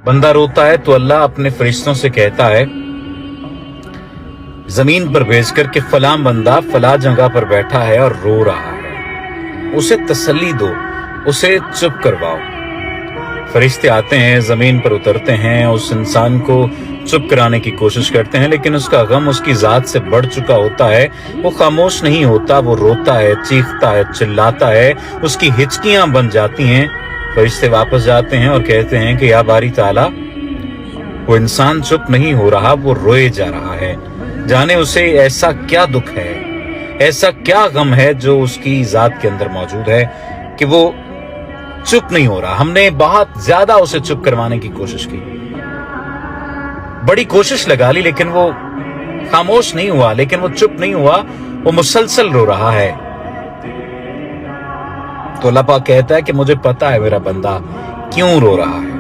बंदा रोता है तो अल्लाह अपने फरिश्तों से कहता है जमीन पर भेजकर कि फलां बंदा फला जगह पर बैठा है और रो रहा है, उसे तसल्ली दो, उसे चुप करवाओ। फरिश्ते आते हैं, जमीन पर उतरते हैं, उस इंसान को चुप कराने की कोशिश करते हैं, लेकिन उसका गम उसकी जात से बढ़ चुका होता है। वो खामोश नहीं होता, वो रोता है, चीखता है, चिल्लाता है, उसकी हिचकियां बन जाती हैं। फरिश्ते वापस जाते हैं और कहते हैं कि या बारी ताला, वो इंसान चुप नहीं हो रहा, वो रोए जा रहा है। जाने उसे ऐसा क्या दुख है, ऐसा क्या गम है जो उसकी जात के अंदर मौजूद है कि वो चुप नहीं हो रहा। हमने बहुत ज्यादा उसे चुप करवाने की कोशिश की, बड़ी कोशिश लगा ली, लेकिन वो खामोश नहीं हुआ, लेकिन वो चुप नहीं हुआ, वो मुसलसल रो रहा है। तो अल्लाह पाक कहता है कि मुझे पता है मेरा बंदा क्यों रो रहा है।